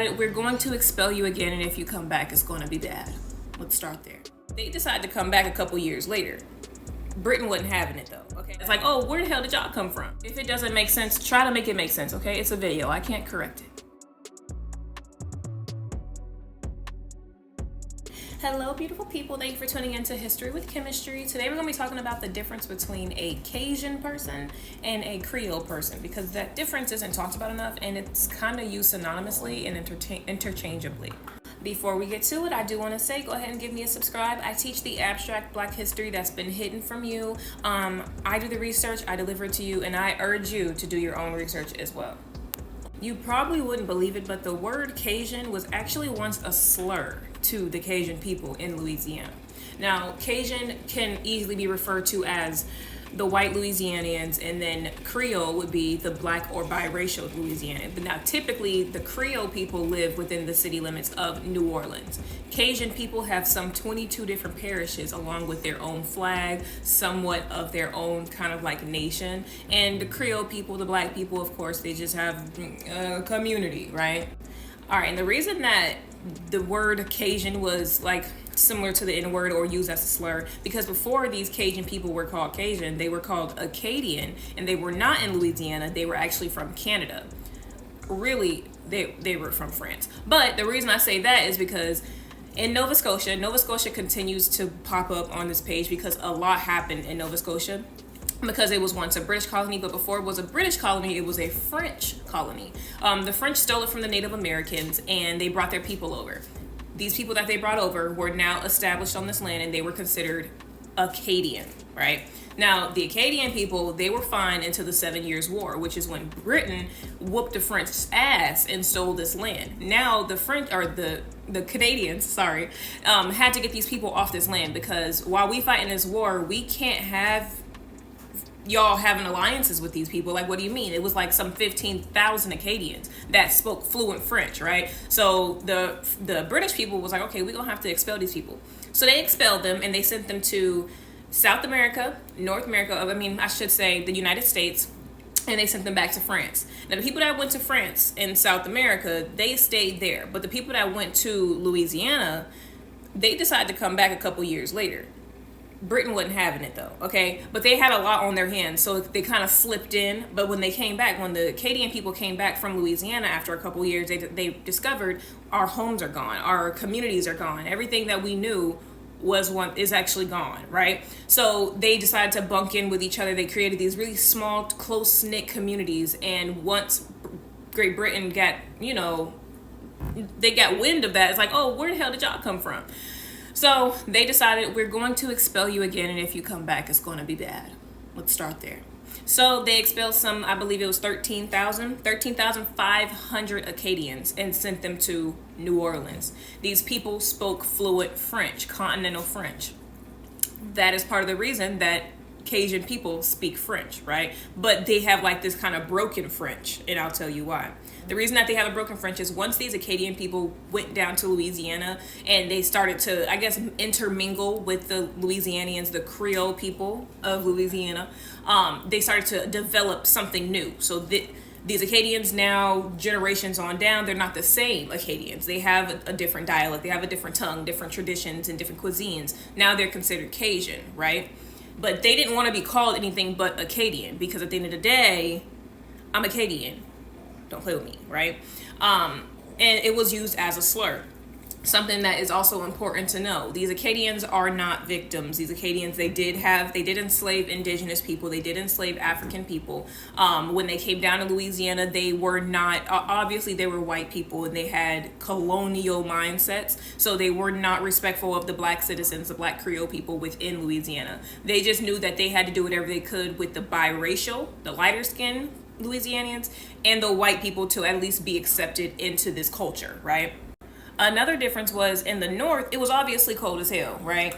decided we're going to expel you again, and if you come back, it's going to be bad. Let's start there. They decided to come back a couple years later. Britain wasn't having it though, okay? It's like, oh, where the hell did y'all come from? If it doesn't make sense, try to make it make sense, okay? It's a video, I can't correct it. Hello, beautiful people. Thank you for tuning into History with Chemistry. Today we're going to be talking about the difference between a Cajun person and a Creole person, because that difference isn't talked about enough and it's kind of used synonymously and interchangeably. Before we get to it, I do want to say, go ahead and give me a subscribe. I teach the abstract Black history that's been hidden from you. I do the research, I deliver it to you, and I urge you to do your own research as well. You probably wouldn't believe it, but the word Cajun was actually once a slur to the Cajun people in Louisiana. Now, Cajun can easily be referred to as the white Louisianians, and then Creole would be the black or biracial Louisianians. But now, typically, the Creole people live within the city limits of New Orleans. Cajun people have some 22 different parishes along with their own flag, somewhat of their own kind of like nation. And the Creole people, the black people, of course, they just have a community, right? All right, and the reason that the word Cajun was like similar to the N-word or used as a slur, because before these Cajun people were called Cajun, they were called Acadian, and they were not in Louisiana, they were actually from Canada. Really, they were from France. But the reason I say that is because in Nova Scotia continues to pop up on this page because a lot happened in Nova Scotia, because it was once a British colony, but before it was a British colony, it was a French colony. The French stole it from the Native Americans, and they brought their people over. These people that they brought over were now established on this land, and they were considered Acadian, right? Now, the Acadian people, they were fine until the 7 Years' War, which is when Britain whooped the French ass and stole this land. Now, the French, or the Canadians, had to get these people off this land, because while we fight in this war, we can't have y'all having alliances with these people. Like, what do you mean? It was like some 15,000 Acadians that spoke fluent French, right? So the British people was like, okay, we're gonna have to expel these people. So they expelled them and they sent them to South America, North America, I should say the United States, and they sent them back to France. Now, the people that went to France and South America, they stayed there. But the people that went to Louisiana, they decided to come back a couple years later. Britain wasn't having it though, okay? But they had a lot on their hands, so they kind of slipped in. But when they came back, when the Acadian people came back from Louisiana after a couple years, they discovered our homes are gone, our communities are gone, everything that we knew is actually gone, right? So they decided to bunk in with each other. They created these really small, close-knit communities, and once Great Britain got, they got wind of that, it's like, oh, where the hell did y'all come from? So they decided, we're going to expel you again, and if you come back, it's going to be bad. Let's start there. So they expelled some, I believe it was 13,500 Acadians, and sent them to New Orleans. These people spoke fluent French, continental French. That is part of the reason that Cajun people speak French, right? But they have like this kind of broken French, and I'll tell you why. The reason that they have a broken French is once these Acadian people went down to Louisiana and they started to, I guess, intermingle with the Louisianians, the Creole people of Louisiana, they started to develop something new. So these Acadians now, generations on down, they're not the same Acadians. They have a different dialect, they have a different tongue, different traditions, and different cuisines. Now they're considered Cajun, right? But they didn't want to be called anything but Acadian, because at the end of the day, I'm Acadian. Don't play with me, right? And it was used as a slur. Something that is also important to know. These Acadians are not victims. These Acadians, they did enslave indigenous people. They did enslave African people. When they came down to Louisiana, they were not, obviously they were white people, and they had colonial mindsets. So they were not respectful of the black citizens, the black Creole people within Louisiana. They just knew that they had to do whatever they could with the biracial, the lighter skin Louisianians, and the white people to at least be accepted into this culture, right? Another difference was in the north, it was obviously cold as hell, right?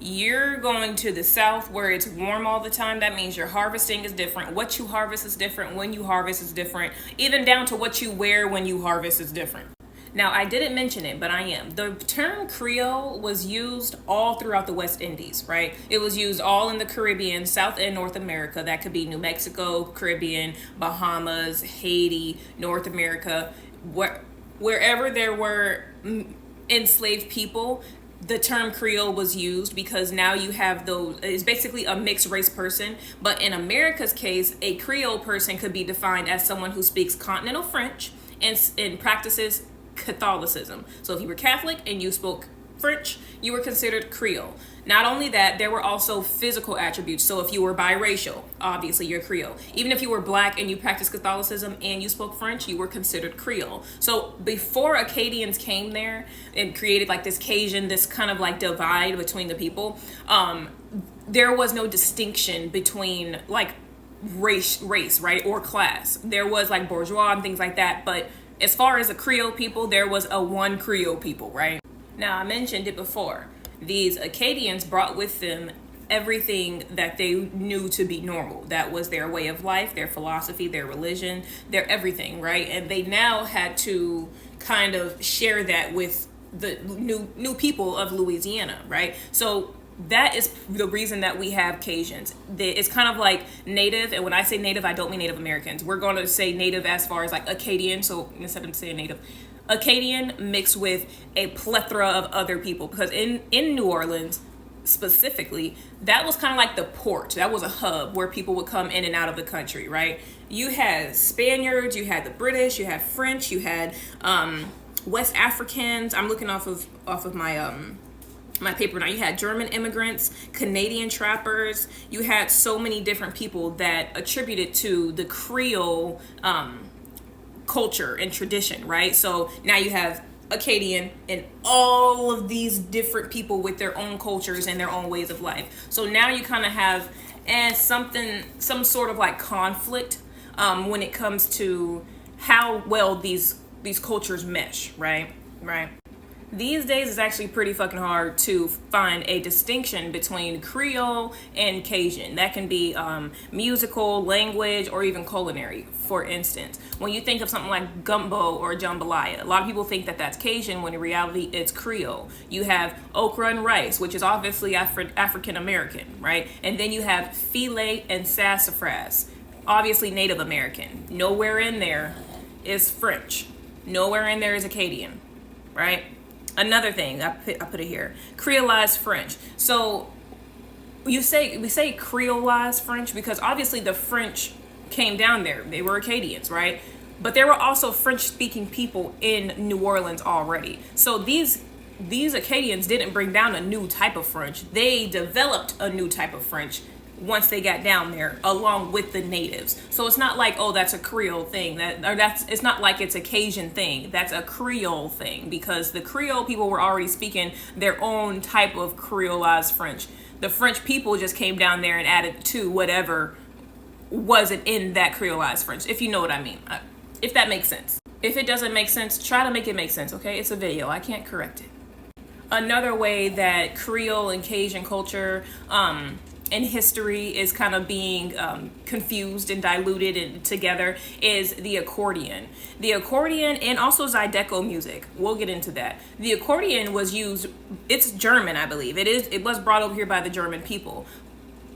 You're going to the south where it's warm all the time. That means your harvesting is different. What you harvest is different. When you harvest is different. Even down to what you wear when you harvest is different. Now, I didn't mention it, but I am. The term Creole was used all throughout the West Indies, right? It was used all in the Caribbean, South and North America. That could be New Mexico, Caribbean, Bahamas, Haiti, North America. wherever there were enslaved people, the term Creole was used because now you have those, it's basically a mixed race person. But in America's case, a Creole person could be defined as someone who speaks continental French and practices Catholicism. So if you were Catholic and you spoke French, you were considered Creole. Not only that, there were also physical attributes. So if you were biracial, obviously you're Creole. Even if you were black and you practiced Catholicism and you spoke French, you were considered Creole. So before Acadians came there and created like this Cajun, this kind of like divide between the people, there was no distinction between like race, right, or class. There was like bourgeois and things like that, but as far as the Creole people, there was a one Creole people, right? Now, I mentioned it before. These Acadians brought with them everything that they knew to be normal. That was their way of life, their philosophy, their religion, their everything, right? And they now had to kind of share that with the new people of Louisiana, right? So that is the reason that we have Cajuns. It's kind of like native, and when I say native, I don't mean Native Americans. We're going to say native as far as like Acadian, so instead of saying native, Acadian mixed with a plethora of other people, because in New Orleans specifically, that was kind of like the port. That was a hub where people would come in and out of the country, right? You had Spaniards, you had the British, you had French, you had West Africans. I'm looking off of my my paper now. You had German immigrants, Canadian trappers. You had so many different people that attributed to the Creole culture and tradition, right? So now you have Acadian and all of these different people with their own cultures and their own ways of life. So now you kind of have some sort of like conflict when it comes to how well these cultures mesh, right? These days it's actually pretty fucking hard to find a distinction between Creole and Cajun. That can be musical, language, or even culinary. For instance, when you think of something like gumbo or jambalaya, a lot of people think that that's Cajun when in reality it's Creole. You have okra and rice, which is obviously African American, right? And then you have filet and sassafras, obviously Native American. Nowhere in there is French. Nowhere in there is Acadian, right? Another thing, I put it here, Creolized French. So we say Creolized French because obviously the French came down there. They were Acadians, right? But there were also French-speaking people in New Orleans already. So these Acadians didn't bring down a new type of French. They developed a new type of French once they got down there along with the natives. So it's not like, oh, that's a Creole thing. It's not like it's a Cajun thing. That's a Creole thing because the Creole people were already speaking their own type of Creolized French. The French people just came down there and added to whatever wasn't in that Creolized French, if you know what I mean. If that makes sense. If it doesn't make sense, try to make it make sense, okay? It's a video. I can't correct it. Another way that Creole and Cajun culture in history is kind of being confused and diluted and together is the accordion. The accordion and also Zydeco music. We'll get into that. The accordion was used, it's German, I believe. It was brought over here by the German people,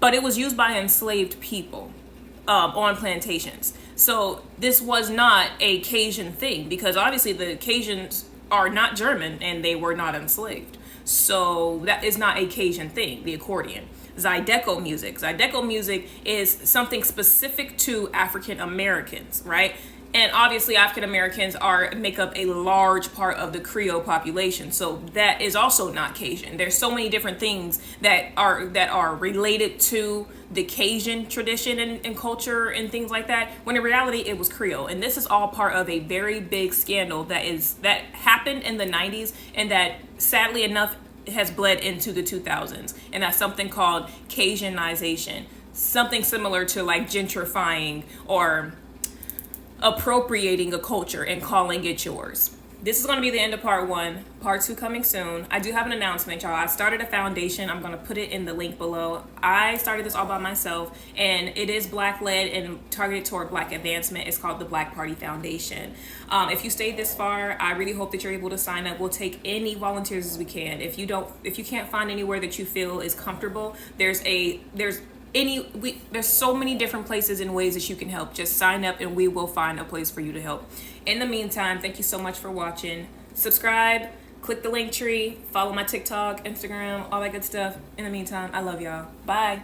but it was used by enslaved people on plantations. So this was not a Cajun thing because obviously the Cajuns are not German and they were not enslaved. So that is not a Cajun thing, the accordion. Zydeco music. Zydeco music is something specific to African Americans, right? And obviously African Americans make up a large part of the Creole population. So that is also not Cajun. There's so many different things that are related to the Cajun tradition and culture and things like that, when in reality it was Creole. And this is all part of a very big scandal that happened in the 90s and that sadly enough has bled into the 2000s. And that's something called Cajunization. Something similar to like gentrifying or appropriating a culture and calling it yours. This is going to be the end of part 1. Part 2 coming soon. I do have an announcement, y'all. I started a foundation. I'm going to put it in the link below. I started this all by myself, and it is Black-led and targeted toward Black advancement. It's called the Black Party Foundation. If you stayed this far, I really hope that you're able to sign up. We'll take any volunteers as we can. If you can't find anywhere that you feel is comfortable, there's there's so many different places and ways that you can help. Just sign up and we will find a place for you to help. In the meantime, thank you so much for watching. Subscribe, click the link tree, follow my TikTok, Instagram, all that good stuff. In the meantime, I love y'all. Bye.